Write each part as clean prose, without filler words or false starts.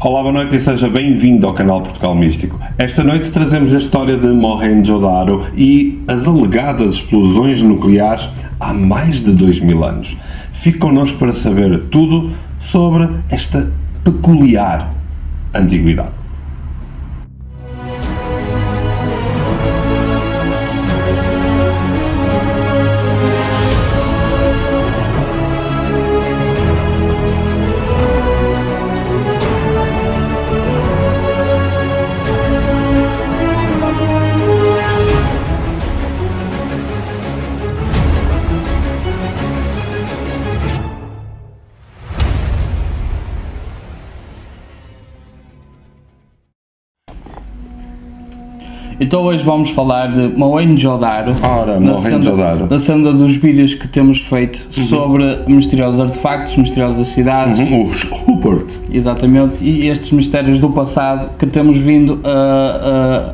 Olá, boa noite e seja bem-vindo ao canal Portugal Místico. Esta noite trazemos a história de Mohenjo-Daro e as alegadas explosões nucleares há mais de 2000 anos. Fique connosco para saber tudo sobre esta peculiar antiguidade. Então hoje vamos falar de Mohenjo-Daro, Mohenjo-Daro. na senda dos vídeos que temos feito sobre misteriosos artefactos, misteriosas cidades, Os Hooperts. exatamente, e estes mistérios do passado que temos vindo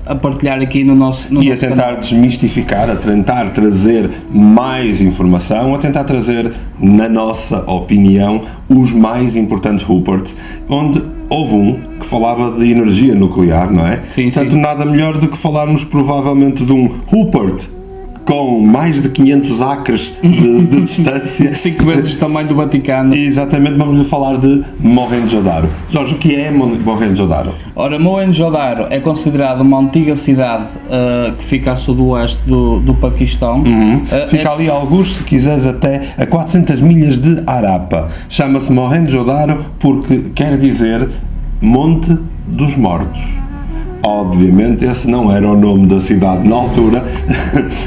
a partilhar aqui no nosso E a nosso tentar canal. desmistificar, a tentar trazer mais informação, a tentar trazer, na nossa opinião, os mais importantes Hooperts, onde houve um que falava de energia nuclear, não é? Sim, Portanto, sim. nada melhor do que falarmos provavelmente de um Hoopert com mais de 500 acres de distância. 5 vezes o tamanho do Vaticano. Exatamente, vamos falar de Mohenjo-Daro. Jorge, o que é Mohenjo-Daro? Ora, Mohenjo-Daro é considerada uma antiga cidade que fica a sudoeste do Paquistão. Fica ali a alguns, se quiseres, até a 400 milhas de Harappa. Chama-se Mohenjo-Daro porque quer dizer Monte dos Mortos. Obviamente esse não era o nome da cidade na altura,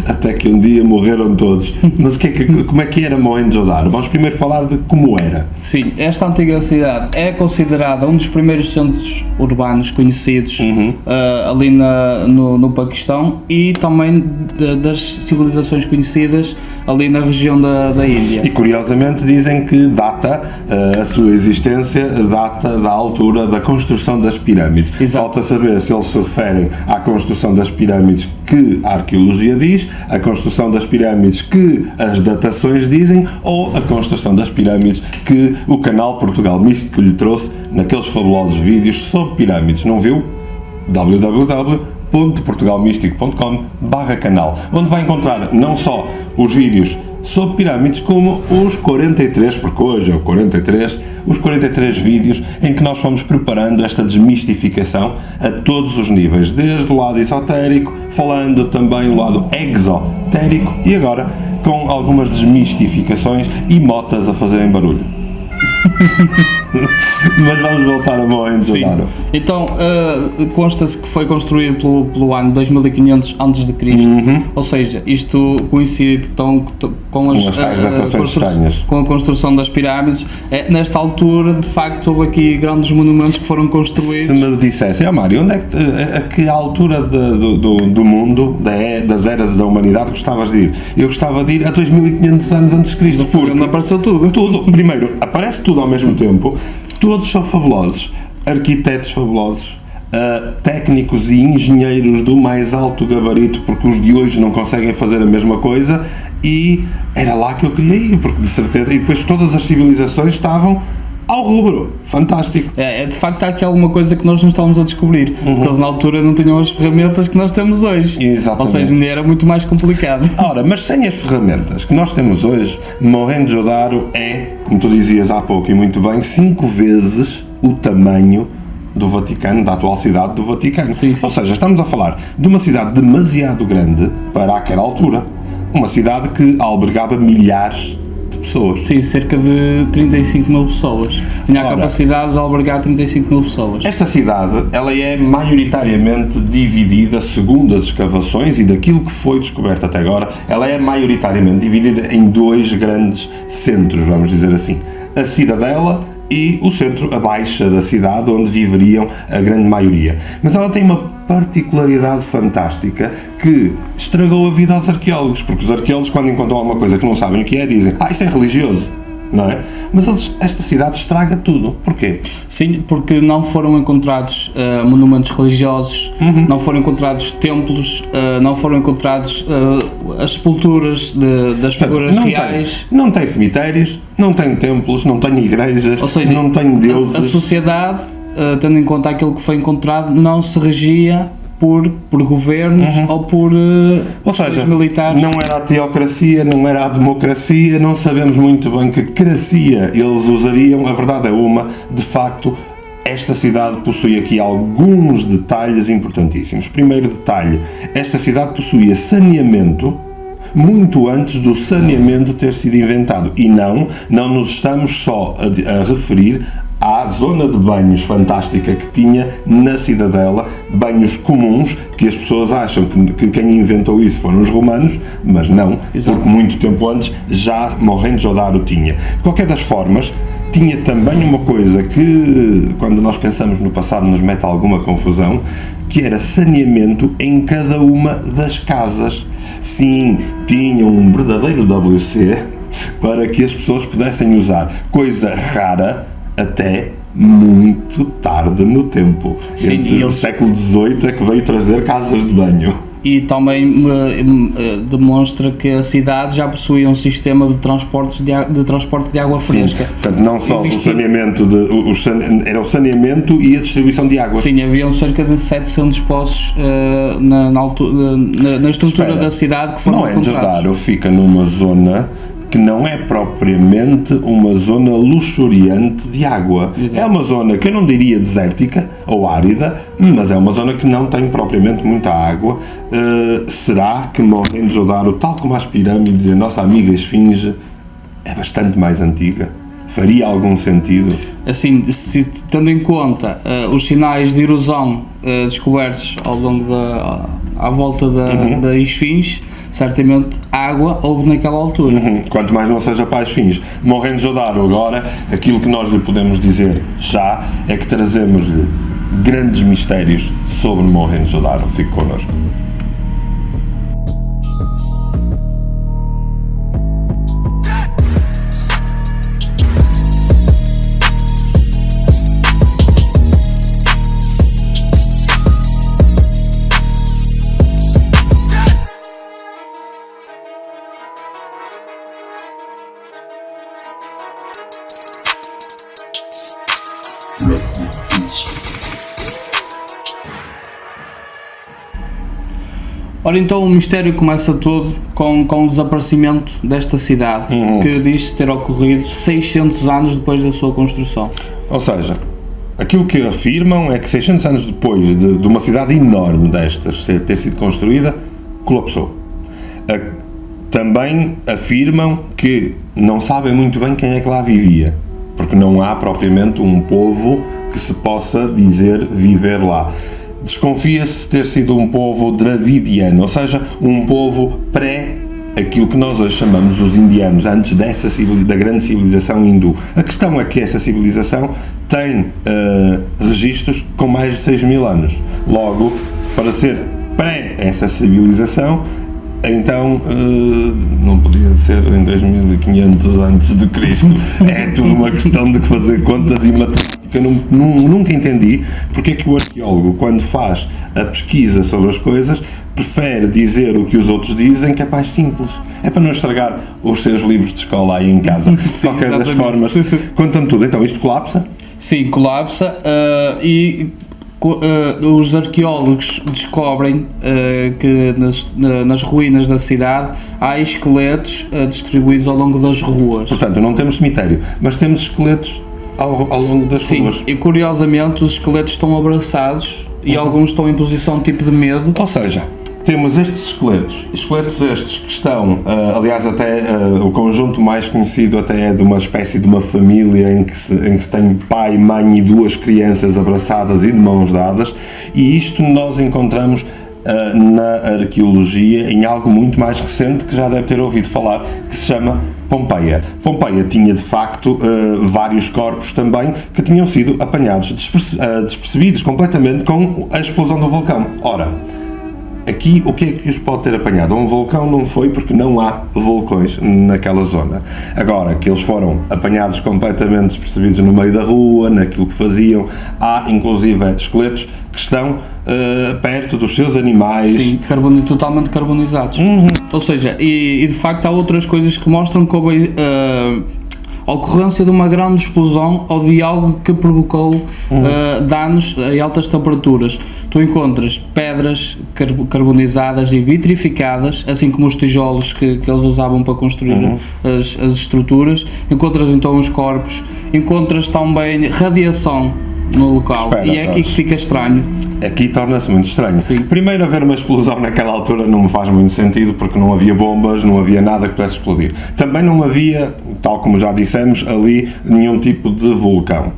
até que um dia morreram todos. Mas como é que era Mohenjo-Daro? Vamos primeiro falar de como era. Sim, esta antiga cidade é considerada um dos primeiros centros urbanos conhecidos ali no Paquistão e também das civilizações conhecidas ali na região da Índia. E curiosamente dizem que data a sua existência, data da altura da construção das pirâmides. Exato. Falta saber se eles se referem à construção das pirâmides que a arqueologia diz, a construção das pirâmides que as datações dizem, ou a construção das pirâmides que o canal Portugal Místico lhe trouxe naqueles fabulosos vídeos sobre pirâmides. Não viu? www.portugalmístico.com/canal, onde vai encontrar não só os vídeos sobre pirâmides, como os 43, porque hoje é o 43, os 43 vídeos em que nós fomos preparando esta desmistificação a todos os níveis, desde o lado esotérico, falando também o lado exotérico e agora com algumas desmistificações e motas a fazerem barulho. Mas vamos voltar a Mohenjo-Daro. Então, consta-se que foi construído pelo ano 2500 a.C., ou seja, isto coincide com as tais datações estranhas. Com a construção das pirâmides. Nesta altura, de facto, houve aqui grandes monumentos que foram construídos. Se me dissessem, Mário, onde é que, a que altura do mundo, das eras da humanidade, gostavas de ir? Eu gostava de ir a 2500 anos antes de Cristo. Foi onde apareceu tudo. Tudo. Primeiro, aparece tudo ao mesmo tempo, todos são fabulosos, arquitetos fabulosos, técnicos e engenheiros do mais alto gabarito, porque os de hoje não conseguem fazer a mesma coisa, e era lá que eu queria ir, porque de certeza, e depois todas as civilizações estavam ao rubro. Fantástico. De facto há aqui alguma coisa que nós não estamos a descobrir, porque eles na altura não tinham as ferramentas que nós temos hoje. Exatamente. Ou seja, ainda era muito mais complicado. Ora, mas sem as ferramentas que nós temos hoje, Mohenjo-Daro é, como tu dizias há pouco e muito bem, 5 vezes o tamanho do Vaticano, da atual cidade do Vaticano. Sim, sim. Ou seja, estamos a falar de uma cidade demasiado grande para aquela altura. Uma cidade que albergava milhares de pessoas. Sim, cerca de 35 mil pessoas. Tinha a capacidade de albergar 35 mil pessoas. Esta cidade, ela é maioritariamente dividida, segundo as escavações e daquilo que foi descoberto até agora, ela é maioritariamente dividida em 2 grandes centros, vamos dizer assim. A cidadela e o centro, a baixa da cidade, onde viveriam a grande maioria. Mas ela tem uma particularidade fantástica que estragou a vida aos arqueólogos, porque os arqueólogos, quando encontram alguma coisa que não sabem o que é, dizem: isso é religioso. não é? Mas esta cidade estraga tudo. Porquê? Sim, porque não foram encontrados monumentos religiosos, não foram encontrados templos, não foram encontrados as sepulturas das figuras reais. Não tem cemitérios, não tem templos, não tem igrejas, ou seja, não tem deuses. A sociedade tendo em conta aquilo que foi encontrado, não se regia por governos ou por ou seja, militares. Não era a teocracia, não era a democracia, não sabemos muito bem que cracia eles usariam. A verdade é uma, de facto, esta cidade possui aqui alguns detalhes importantíssimos. Primeiro detalhe, esta cidade possuía saneamento muito antes do saneamento ter sido inventado. E não nos estamos só a referir à zona de banhos fantástica que tinha na cidadela, banhos comuns, que as pessoas acham que quem inventou isso foram os romanos, mas não, Exato. Porque muito tempo antes já Mohenjo-Daro tinha. De qualquer das formas, tinha também uma coisa que, quando nós pensamos no passado, nos mete alguma confusão, que era saneamento em cada uma das casas. Sim, tinha um verdadeiro WC para que as pessoas pudessem usar, coisa rara até muito tarde no tempo. Sim, Entre o século XVIII é que veio trazer casas de banho. E também demonstra que a cidade já possuía um sistema de transporte de água fresca. Sim, portanto, não só Existia... o saneamento, era o saneamento e a distribuição de água. Sim, haviam cerca de 700 poços na estrutura da cidade que foram encontrados. Mohenjo-Daro fica numa zona que não é propriamente uma zona luxuriante de água. Exato. É uma zona que eu não diria desértica ou árida, mas é uma zona que não tem propriamente muita água. Será que Mohenjo-Daro, tal como as pirâmides e a nossa amiga Esfinge, é bastante mais antiga? Faria algum sentido? Assim, tendo em conta os sinais de erosão descobertos ao longo à volta da Esfinge, certamente água houve naquela altura. Quanto mais não seja para as Esfinge. Mohenjo-Daro agora, aquilo que nós lhe podemos dizer já é que trazemos-lhe grandes mistérios sobre Mohenjo-Daro. Fique connosco. Ora, então o mistério começa todo com o desaparecimento desta cidade, que diz-se ter ocorrido 600 anos depois da sua construção. Ou seja, aquilo que afirmam é que 600 anos depois de uma cidade enorme destas ter sido construída, colapsou. Também afirmam que não sabem muito bem quem é que lá vivia, porque não há propriamente um povo que se possa dizer viver lá. Desconfia-se ter sido um povo dravidiano, ou seja, um povo aquilo que nós hoje chamamos os indianos, antes da grande civilização hindu. A questão é que essa civilização tem registros com mais de 6.000 anos. Logo, para ser essa civilização, então não podia ser em 2500 antes de Cristo. É tudo uma questão de fazer contas e matemática. Eu nunca entendi porque é que o arqueólogo, quando faz a pesquisa sobre as coisas, prefere dizer o que os outros dizem, que é mais simples. É para não estragar os seus livros de escola aí em casa. De qualquer das formas, conta-me tudo. Então, isto colapsa? Sim, colapsa e os arqueólogos descobrem que nas ruínas da cidade há esqueletos distribuídos ao longo das ruas. Portanto, não temos cemitério, mas temos esqueletos ao longo das ruas. Sim, e curiosamente os esqueletos estão abraçados e alguns estão em posição tipo de medo. Ou seja, temos estes esqueletos estes que estão, aliás até o conjunto mais conhecido até é de uma espécie de uma família em que se tem pai, mãe e duas crianças abraçadas e de mãos dadas, e isto nós encontramos na arqueologia em algo muito mais recente que já deve ter ouvido falar, que se chama Pompeia. Pompeia tinha de facto vários corpos também que tinham sido apanhados despercebidos completamente com a explosão do vulcão. Ora, aqui o que é que os pode ter apanhado? Um vulcão não foi, porque não há vulcões naquela zona. Agora, que eles foram apanhados completamente despercebidos no meio da rua, naquilo que faziam, há inclusive esqueletos que estão perto dos seus animais. Sim, totalmente carbonizados. Ou seja, e de facto há outras coisas que mostram que houve a ocorrência de uma grande explosão ou de algo que provocou danos a altas temperaturas. Tu encontras pedras carbonizadas e vitrificadas, assim como os tijolos que eles usavam para construir as estruturas. Encontras então os corpos, encontras também radiação no local. Espera, e é aqui que fica estranho. Aqui torna-se muito estranho. Sim. Primeiro, haver uma explosão naquela altura não me faz muito sentido, porque não havia bombas, não havia nada que pudesse explodir. Também não havia, tal como já dissemos, ali nenhum tipo de vulcão.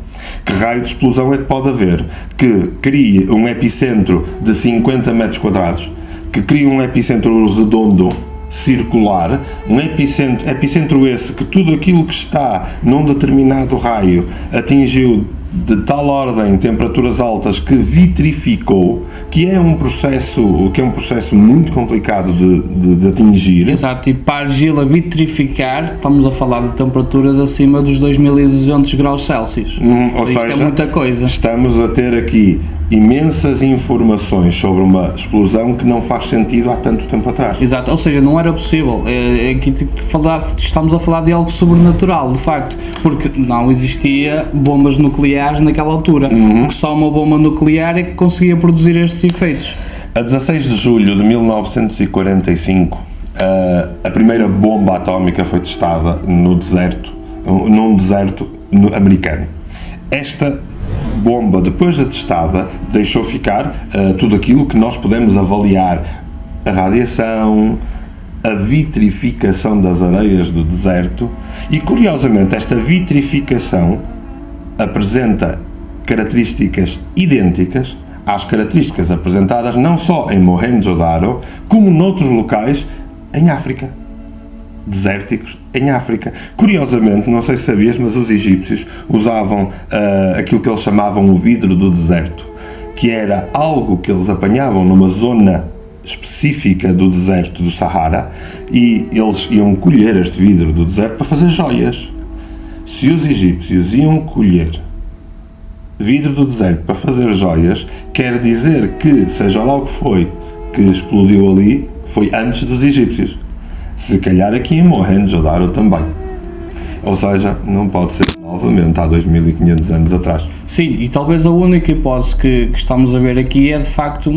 Que raio de explosão é que pode haver? Que crie um epicentro de 50 metros quadrados, que crie um epicentro redondo, circular, um epicentro esse que tudo aquilo que está num determinado raio atingiu de tal ordem temperaturas altas que vitrificou, que é um processo muito complicado de atingir. Exato, e para a argila vitrificar, estamos a falar de temperaturas acima dos 2200 graus Celsius. Ou Isto seja, é muita coisa. estamos a ter aqui imensas informações sobre uma explosão que não faz sentido há tanto tempo atrás. Exato, ou seja, não era possível. Aqui estamos a falar de algo sobrenatural, de facto, porque não existia bombas nucleares naquela altura, porque só uma bomba nuclear é que conseguia produzir estes efeitos. A 16 de julho de 1945, a primeira bomba atómica foi testada num deserto americano. Esta bomba, depois de testada, deixou ficar tudo aquilo que nós podemos avaliar: a radiação, a vitrificação das areias do deserto. E curiosamente, esta vitrificação apresenta características idênticas às características apresentadas não só em Mohenjo-Daro, como noutros locais em África, desérticos em África. Curiosamente, não sei se sabias, mas os egípcios usavam aquilo que eles chamavam o vidro do deserto, que era algo que eles apanhavam numa zona específica do deserto do Sahara, e eles iam colher este vidro do deserto para fazer joias. Se os egípcios iam colher vidro do deserto para fazer joias, quer dizer que, seja lá o que foi que explodiu ali, foi antes dos egípcios. Se calhar aqui em Mohenjo-Daro também. Ou seja, não pode ser novamente há 2500 anos atrás. Sim, e talvez a única hipótese que estamos a ver aqui é de facto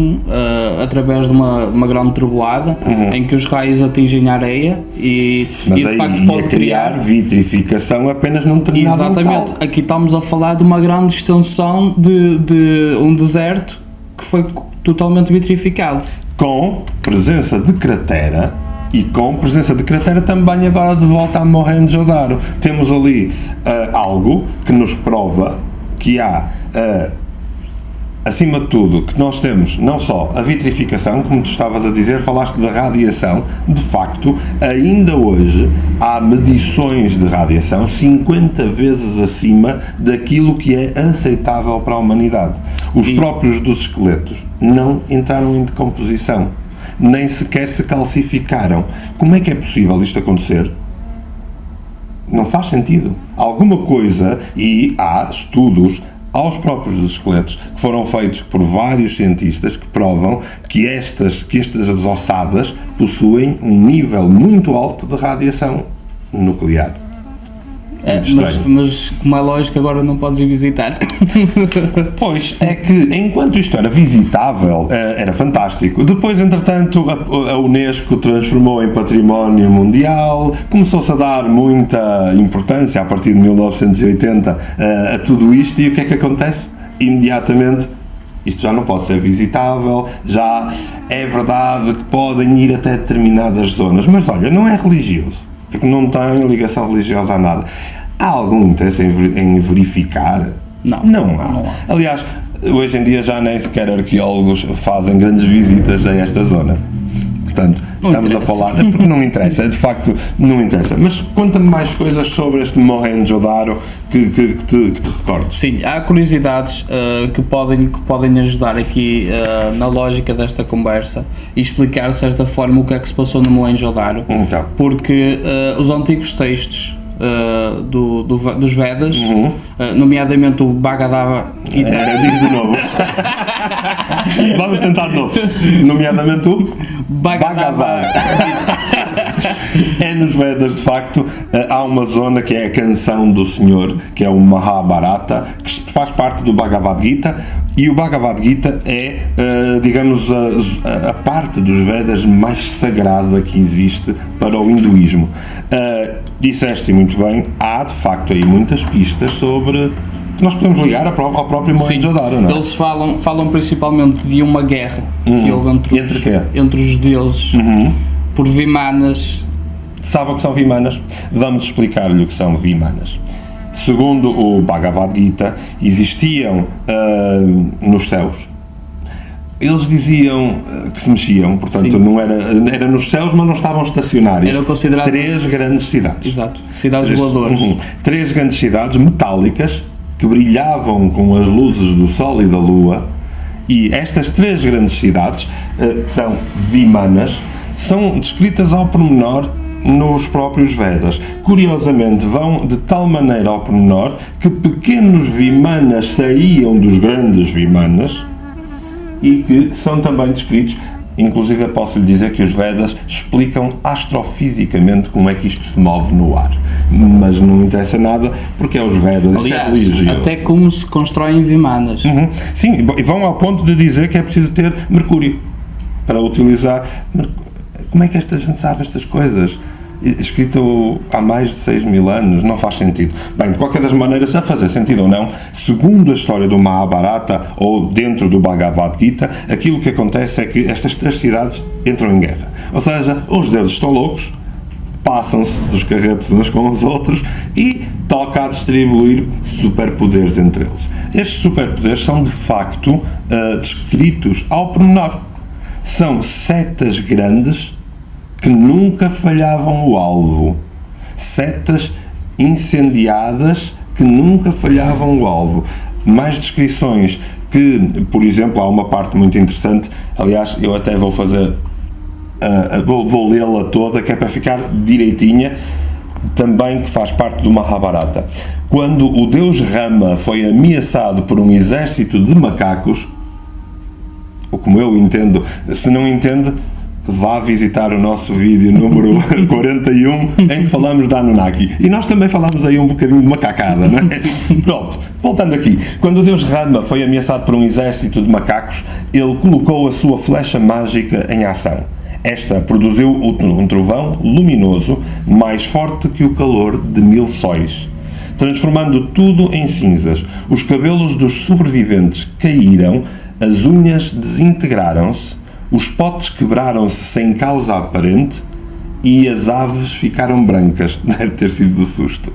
através de uma grande trovoada em que os raios atingem a areia e de facto pode criar vitrificação apenas num determinado local. Exatamente, aqui estamos a falar de uma grande extensão de um deserto que foi totalmente vitrificado. Com presença de cratera. E com presença de cratera também agora de volta a Mohenjo-Daro. Temos ali algo que nos prova que há, acima de tudo, que nós temos não só a vitrificação, como tu estavas a dizer, falaste da radiação. De facto, ainda hoje há medições de radiação 50 vezes acima daquilo que é aceitável para a humanidade. Os próprios dos esqueletos não entraram em decomposição, nem sequer se calcificaram. Como é que é possível isto acontecer? Não faz sentido. Alguma coisa, e há estudos aos próprios dos esqueletos que foram feitos por vários cientistas que provam que estas ossadas possuem um nível muito alto de radiação nuclear. Mas como é lógico, agora não podes ir visitar. Pois, é que enquanto isto era visitável, era fantástico. Depois, entretanto, a Unesco transformou em património mundial, começou-se a dar muita importância a partir de 1980 a tudo isto, e o que é que acontece? Imediatamente, isto já não pode ser visitável, já é verdade que podem ir até determinadas zonas, mas olha, não é religioso, porque não tem ligação religiosa a nada. Há algum interesse em verificar? Não há. Aliás, hoje em dia já nem sequer arqueólogos fazem grandes visitas a esta zona. Portanto, estamos a falar, porque não interessa, de facto não interessa. Mas conta-me mais coisas sobre este Mohenjo-Daro que te recordes. Sim, há curiosidades que podem ajudar aqui na lógica desta conversa e explicar de certa forma o que é que se passou no Mohenjo-Daro. Então. Porque os antigos textos dos Vedas, nomeadamente o Bhagavad Gita. Diz de novo. Vamos tentar de novo. Nomeadamente o Bhagavad. É nos Vedas, de facto, há uma zona que é a canção do Senhor, que é o Mahabharata, que faz parte do Bhagavad Gita, e o Bhagavad Gita é, digamos, a parte dos Vedas mais sagrada que existe para o hinduísmo. Disseste muito bem, há de facto aí muitas pistas sobre... Nós podemos ligar ao próprio Mohenjo-Daro, não é? Eles falam principalmente de uma guerra que houve entre os deuses por Vimanas. Sabe o que são Vimanas? Vamos explicar-lhe o que são Vimanas. Segundo o Bhagavad Gita, existiam nos céus. Eles diziam que se mexiam, portanto, não era nos céus, mas não estavam estacionários. Eram considerados 3 grandes cidades. Exato, cidades voadoras. 3 grandes cidades metálicas que brilhavam com as luzes do Sol e da Lua, e estas 3 grandes cidades, que são Vimanas, são descritas ao pormenor nos próprios Vedas. Curiosamente, vão de tal maneira ao pormenor que pequenos Vimanas saíam dos grandes Vimanas e que são também descritos. Inclusive, eu posso lhe dizer que os Vedas explicam astrofisicamente como é que isto se move no ar. Mas não interessa nada, porque é os Vedas, aliás, isso é religioso. até como se constroem Vimanas. Sim, e vão ao ponto de dizer que é preciso ter mercúrio para utilizar. Como é que esta gente sabe estas coisas? Escrito há mais de 6.000 anos, não faz sentido. Bem, de qualquer das maneiras, a fazer sentido ou não, segundo a história do Mahabharata ou dentro do Bhagavad Gita, aquilo que acontece é que estas 3 cidades entram em guerra. Ou seja, os deuses estão loucos, passam-se dos carretos uns com os outros e toca a distribuir superpoderes entre eles. Estes superpoderes são de facto descritos ao pormenor. São setas grandes que nunca falhavam o alvo. Setas incendiadas que nunca falhavam o alvo. Mais descrições que, por exemplo, há uma parte muito interessante, aliás, eu até vou fazer, vou lê-la toda, que é para ficar direitinha, também que faz parte do Mahabharata. Quando o deus Rama foi ameaçado por um exército de macacos, ou como eu entendo, se não entende, vá visitar o nosso vídeo número 41, em que falamos da Anunnaki. E nós também falamos aí um bocadinho de macacada, não é? Pronto, voltando aqui. Quando o deus Rama foi ameaçado por um exército de macacos, ele colocou a sua flecha mágica em ação. Esta produziu um trovão luminoso mais forte que o calor de 1000 sóis, transformando tudo em cinzas. Os cabelos dos sobreviventes caíram, as unhas desintegraram-se, os potes quebraram-se sem causa aparente e as aves ficaram brancas. Deve ter sido do susto.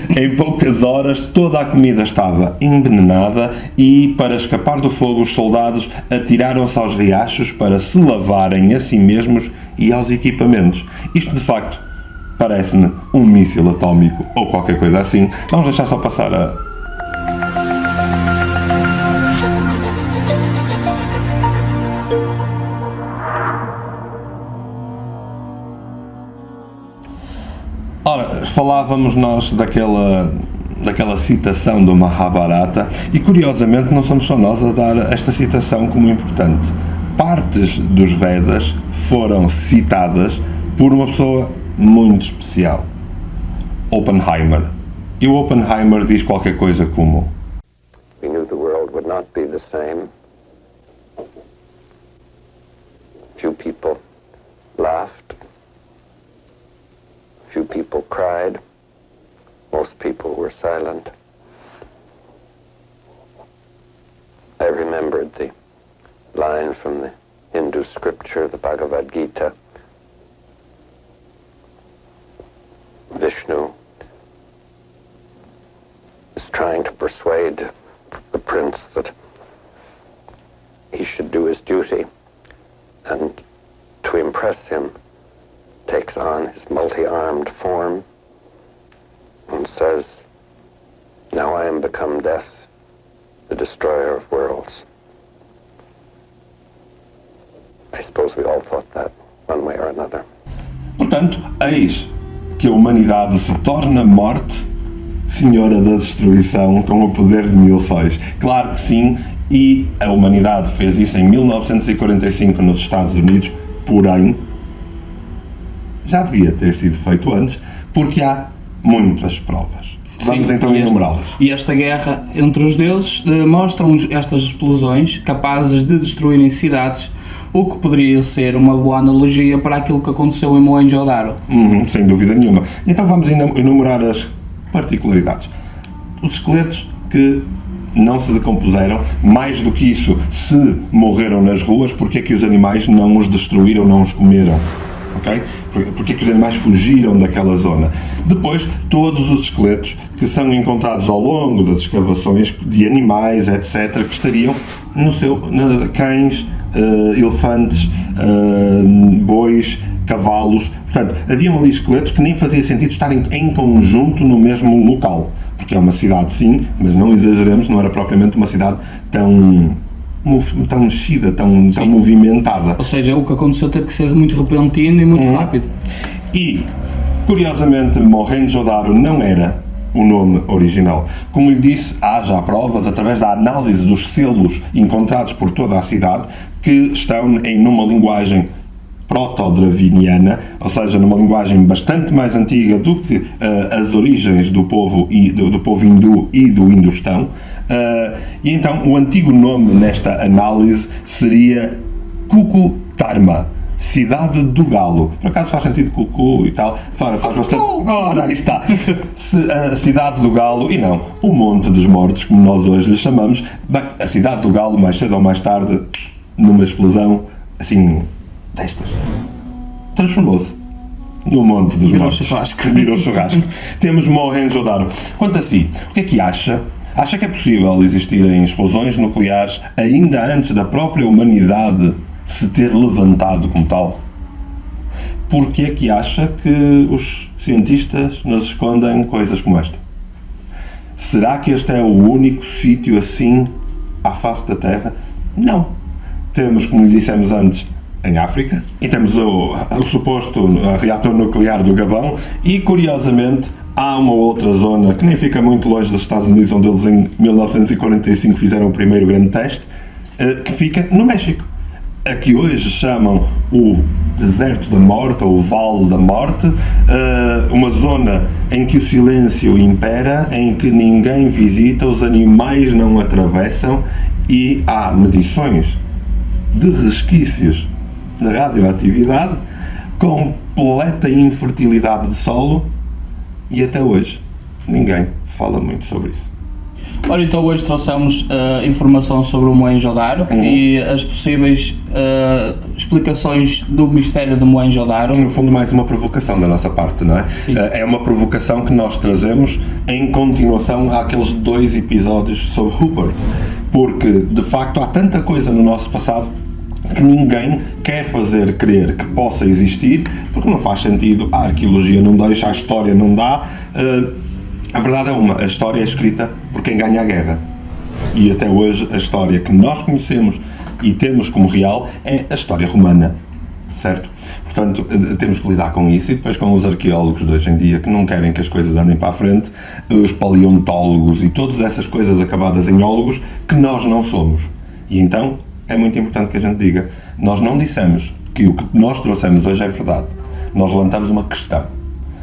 Em poucas horas toda a comida estava envenenada e, para escapar do fogo, os soldados atiraram-se aos riachos para se lavarem a si mesmos e aos equipamentos. Isto, de facto, parece-me um míssil atómico ou qualquer coisa assim. Vamos deixar só passar a... Ora, falávamos nós daquela citação do Mahabharata e, curiosamente, não somos só nós a dar esta citação como importante. Partes dos Vedas foram citadas por uma pessoa muito especial, Oppenheimer. E o Oppenheimer diz qualquer coisa como: We knew the world would not be the same. Few people laughed. Few people cried. Most people were silent. I remembered the line from the Hindu scripture, the Bhagavad Gita. Vishnu is trying to persuade the prince that he should do his duty, and to impress him takes on his multi-armed form and says, "Now I am become death, the destroyer of worlds." I suppose we all thought that one way or another. Portanto, eis que a humanidade se torna morte, senhora da destruição, com o poder de 1000 sóis. Claro que sim, e a humanidade fez isso em 1945 nos Estados Unidos, porém já devia ter sido feito antes, porque há muitas provas. Vamos então enumerá-las. E esta guerra entre os deuses mostram estas explosões capazes de destruírem cidades, o que poderia ser uma boa analogia para aquilo que aconteceu em Mohenjo-Daro. Sem dúvida nenhuma. Então vamos enumerar as particularidades. Os esqueletos que não se decompuseram, mais do que isso, se morreram nas ruas, porque é que os animais não os destruíram, não os comeram? Okay? Porque é que os animais fugiram daquela zona? Depois, todos os esqueletos que são encontrados ao longo das escavações de animais, etc., que estariam no seu cães, elefantes, bois, cavalos. Portanto, haviam ali esqueletos que nem fazia sentido estarem em conjunto no mesmo local. Porque é uma cidade, sim, mas não exageremos, não era propriamente uma cidade tão mexida, tão movimentada. Ou seja, o que aconteceu teve que ser muito repentino e muito rápido. E, curiosamente, Mohenjo-Daro não era o nome original. Como lhe disse, há já provas, através da análise dos selos encontrados por toda a cidade, que estão numa linguagem proto-draviniana, ou seja, numa linguagem bastante mais antiga do que as origens do povo hindu e do Indostão. E então o antigo nome nesta análise seria Kukutarma, Cidade do Galo. Por acaso faz sentido Cucu e tal? Faz bastante. Ora, aí está. A Cidade do Galo, e não, o Monte dos Mortos, como nós hoje lhe chamamos. Bem, a Cidade do Galo, mais cedo ou mais tarde, numa explosão, assim, destas, transformou-se no Monte dos Mortos. Virou churrasco. Temos Mohenjo-Daro. Quanto a si, o que é que acha? Acha que é possível existirem explosões nucleares ainda antes da própria humanidade se ter levantado como tal? Porque é que acha que os cientistas nos escondem coisas como esta? Será que este é o único sítio assim à face da Terra? Não. Temos, como lhe dissemos antes, em África, e temos o suposto reator nuclear do Gabão, e curiosamente há uma outra zona que nem fica muito longe dos Estados Unidos, onde eles em 1945 fizeram o primeiro grande teste, que fica no México, a que hoje chamam o Deserto da Morte, ou o Vale da Morte, uma zona em que o silêncio impera, em que ninguém visita, os animais não atravessam, e há medições de resquícios de radioatividade, completa infertilidade de solo, e até hoje ninguém fala muito sobre isso. Ora, então hoje trouxemos informação sobre o Mohenjo-Daro e as possíveis explicações do mistério do Mohenjo-Daro. No fundo, mais uma provocação da nossa parte, não é? É uma provocação que nós trazemos em continuação àqueles 2 episódios sobre Rupert, porque de facto há tanta coisa no nosso passado que ninguém quer fazer crer que possa existir, porque não faz sentido, a arqueologia não deixa, a história não dá. A verdade é uma, a história é escrita por quem ganha a guerra. E até hoje a história que nós conhecemos e temos como real é a história romana, certo? Portanto, temos que lidar com isso, e depois com os arqueólogos de hoje em dia que não querem que as coisas andem para a frente, os paleontólogos e todas essas coisas acabadas em ólogos que nós não somos. E então é muito importante que a gente diga, nós não dissemos que o que nós trouxemos hoje é verdade, nós levantamos uma questão.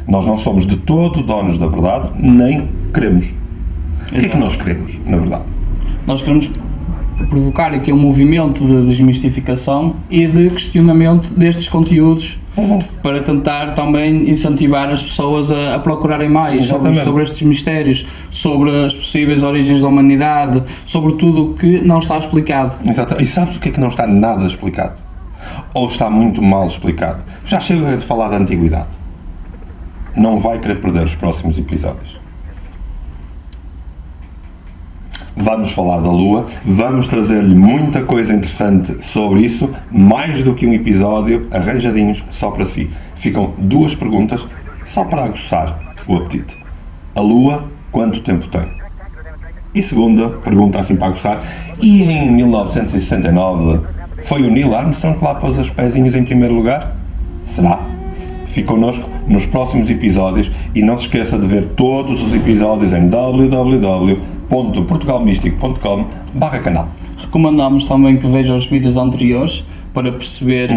Nós não somos de todo donos da verdade, nem queremos. O que é que nós queremos, na verdade? Nós queremos provocar aqui um movimento de desmistificação e de questionamento destes conteúdos para tentar também incentivar as pessoas a procurarem mais sobre estes mistérios, sobre as possíveis origens da humanidade, sobre tudo o que não está explicado. Exato. E sabes o que é que não está nada explicado? Ou está muito mal explicado? Já chega de falar da antiguidade. Não vai querer perder os próximos episódios. Vamos falar da Lua, vamos trazer-lhe muita coisa interessante sobre isso, mais do que um episódio, arranjadinhos só para si. Ficam 2 perguntas só para aguçar o apetite. A Lua, quanto tempo tem? E segunda pergunta, assim para aguçar, e em 1969 foi o Neil Armstrong que lá pôs os pezinhos em primeiro lugar? Será? Fique connosco nos próximos episódios e não se esqueça de ver todos os episódios em www.portugalmístico.com/canal. Recomendamos também que veja os vídeos anteriores para perceber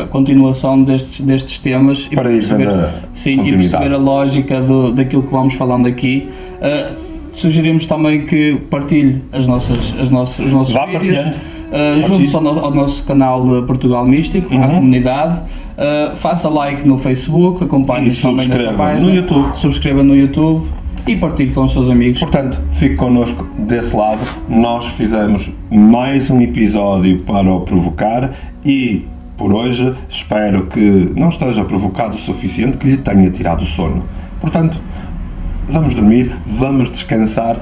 a continuação destes temas para ir vendo a e perceber a lógica daquilo que vamos falando aqui. Sugerimos também que partilhe os nossos vídeos, junte-se ao nosso canal de Portugal Místico, à comunidade, faça like no Facebook, acompanhe-nos também nessa página, no YouTube. Subscreva no YouTube e partilhe com os seus amigos. Portanto, fique connosco desse lado. Nós fizemos mais um episódio para o provocar e por hoje espero que não esteja provocado o suficiente, que lhe tenha tirado o sono. Portanto, vamos dormir, vamos descansar,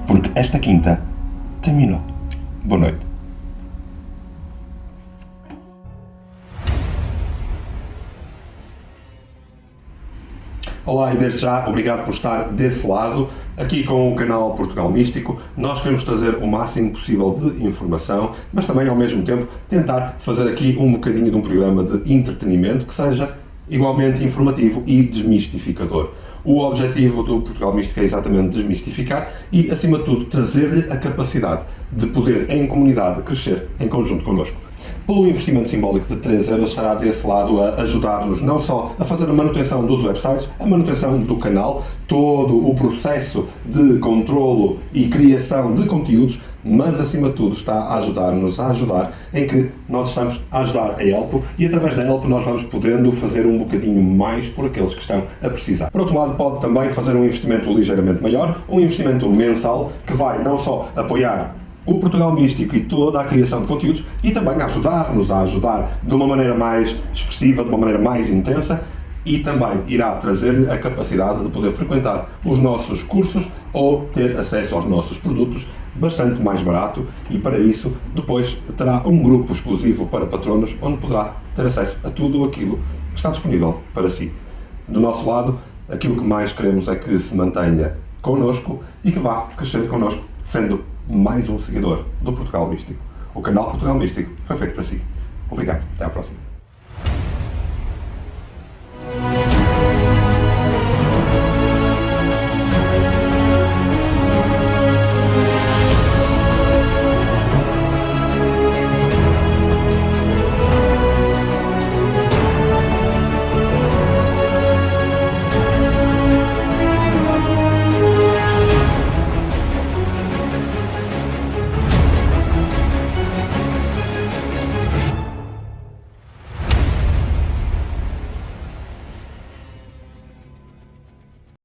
porque esta quinta terminou. Boa noite. Olá e desde já, obrigado por estar desse lado, aqui com o canal Portugal Místico. Nós queremos trazer o máximo possível de informação, mas também ao mesmo tempo tentar fazer aqui um bocadinho de um programa de entretenimento que seja igualmente informativo e desmistificador. O objetivo do Portugal Místico é exatamente desmistificar e, acima de tudo, trazer-lhe a capacidade de poder, em comunidade, crescer em conjunto connosco. Pelo investimento simbólico de 3€ estará desse lado a ajudar-nos não só a fazer a manutenção dos websites, a manutenção do canal, todo o processo de controlo e criação de conteúdos, mas acima de tudo está a ajudar-nos a ajudar em que nós estamos a ajudar a Elpo e através da Elpo nós vamos podendo fazer um bocadinho mais por aqueles que estão a precisar. Por outro lado, pode também fazer um investimento ligeiramente maior, um investimento mensal que vai não só apoiar o Portugal Místico e toda a criação de conteúdos e também ajudar-nos a ajudar de uma maneira mais expressiva, de uma maneira mais intensa e também irá trazer-lhe a capacidade de poder frequentar os nossos cursos ou ter acesso aos nossos produtos bastante mais barato e para isso depois terá um grupo exclusivo para patronos onde poderá ter acesso a tudo aquilo que está disponível para si. Do nosso lado, aquilo que mais queremos é que se mantenha connosco e que vá crescer connosco, sendo mais um seguidor do Portugal Místico. O canal Portugal Místico foi feito para si. Obrigado. Até à próxima.